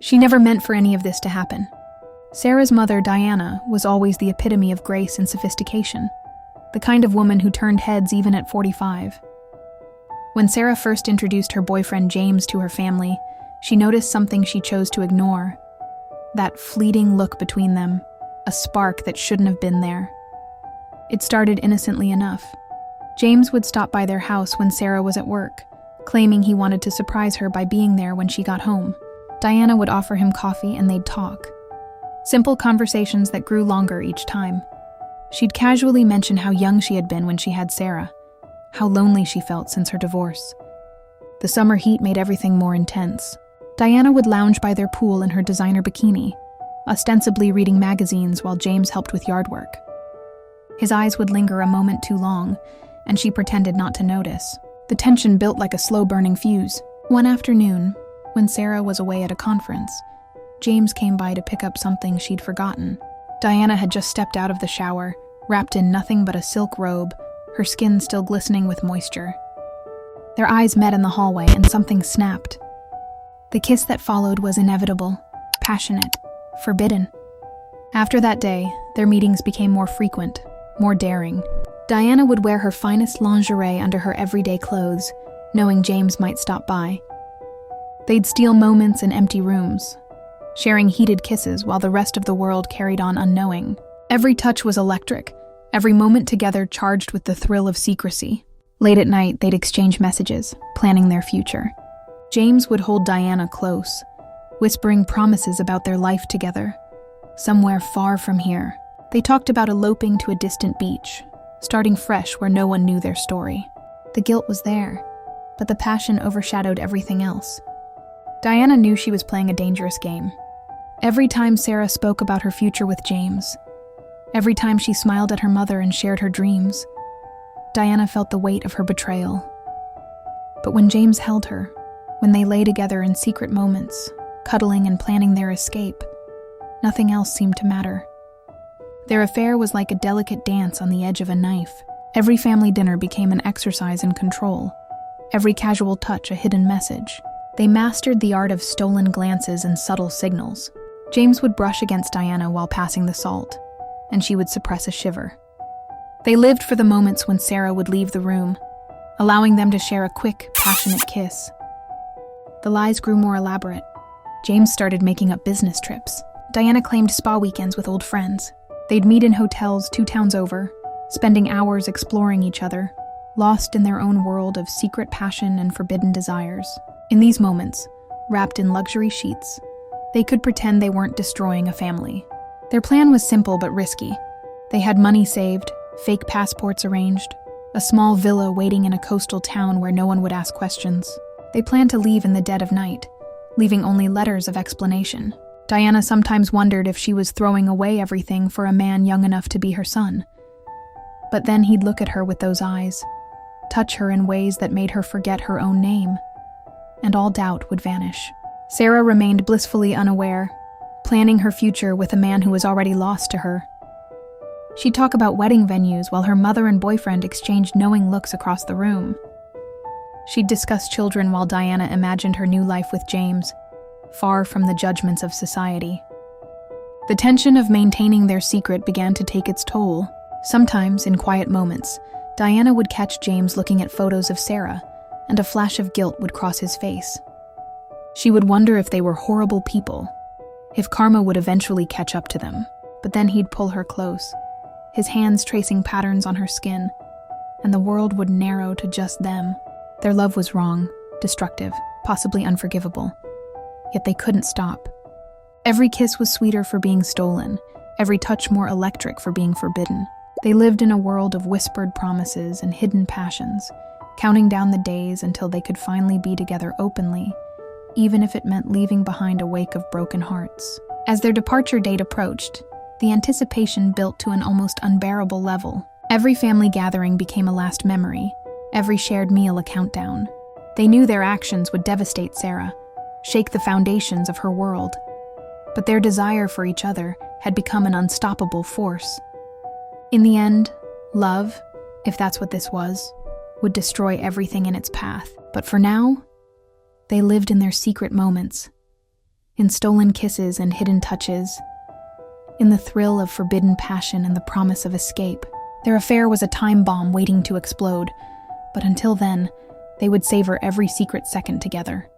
She never meant for any of this to happen. Sarah's mother, Diana, was always the epitome of grace and sophistication, the kind of woman who turned heads even at 45. When Sarah first introduced her boyfriend James to her family, she noticed something she chose to ignore. That fleeting look between them, a spark that shouldn't have been there. It started innocently enough. James would stop by their house when Sarah was at work, claiming he wanted to surprise her by being there when she got home. Diana would offer him coffee and they'd talk. Simple conversations that grew longer each time. She'd casually mention how young she had been when she had Sarah, how lonely she felt since her divorce. The summer heat made everything more intense. Diana would lounge by their pool in her designer bikini, ostensibly reading magazines while James helped with yard work. His eyes would linger a moment too long, and she pretended not to notice. The tension built like a slow-burning fuse. One afternoon, when Sarah was away at a conference, James came by to pick up something she'd forgotten. Diana had just stepped out of the shower, wrapped in nothing but a silk robe, her skin still glistening with moisture. Their eyes met in the hallway and something snapped. The kiss that followed was inevitable, passionate, forbidden. After that day, their meetings became more frequent, more daring. Diana would wear her finest lingerie under her everyday clothes, knowing James might stop by. They'd steal moments in empty rooms, sharing heated kisses while the rest of the world carried on unknowing. Every touch was electric, every moment together charged with the thrill of secrecy. Late at night, they'd exchange messages, planning their future. James would hold Diana close, whispering promises about their life together, somewhere far from here. They talked about eloping to a distant beach, starting fresh where no one knew their story. The guilt was there, but the passion overshadowed everything else. Diana knew she was playing a dangerous game. Every time Sarah spoke about her future with James, every time she smiled at her mother and shared her dreams, Diana felt the weight of her betrayal. But when James held her, when they lay together in secret moments, cuddling and planning their escape, nothing else seemed to matter. Their affair was like a delicate dance on the edge of a knife. Every family dinner became an exercise in control, every casual touch a hidden message. They mastered the art of stolen glances and subtle signals. James would brush against Diana while passing the salt, and she would suppress a shiver. They lived for the moments when Sarah would leave the room, allowing them to share a quick, passionate kiss. The lies grew more elaborate. James started making up business trips. Diana claimed spa weekends with old friends. They'd meet in hotels 2 towns over, spending hours exploring each other, lost in their own world of secret passion and forbidden desires. In these moments, wrapped in luxury sheets, they could pretend they weren't destroying a family. Their plan was simple but risky. They had money saved, fake passports arranged, a small villa waiting in a coastal town where no one would ask questions. They planned to leave in the dead of night, leaving only letters of explanation. Diana sometimes wondered if she was throwing away everything for a man young enough to be her son. But then he'd look at her with those eyes, touch her in ways that made her forget her own name, and all doubt would vanish. Sarah remained blissfully unaware, planning her future with a man who was already lost to her. She'd talk about wedding venues while her mother and boyfriend exchanged knowing looks across the room. She'd discuss children while Diana imagined her new life with James, far from the judgments of society. The tension of maintaining their secret began to take its toll. Sometimes, in quiet moments, Diana would catch James looking at photos of Sarah, and a flash of guilt would cross his face. She would wonder if they were horrible people, if karma would eventually catch up to them. But then he'd pull her close, his hands tracing patterns on her skin, and the world would narrow to just them. Their love was wrong, destructive, possibly unforgivable. Yet they couldn't stop. Every kiss was sweeter for being stolen, every touch more electric for being forbidden. They lived in a world of whispered promises and hidden passions, counting down the days until they could finally be together openly, even if it meant leaving behind a wake of broken hearts. As their departure date approached, the anticipation built to an almost unbearable level. Every family gathering became a last memory, every shared meal a countdown. They knew their actions would devastate Sarah, shake the foundations of her world. But their desire for each other had become an unstoppable force. In the end, love, if that's what this was, would destroy everything in its path. But for now, they lived in their secret moments, in stolen kisses and hidden touches, in the thrill of forbidden passion and the promise of escape. Their affair was a time bomb waiting to explode, but until then, they would savor every secret second together.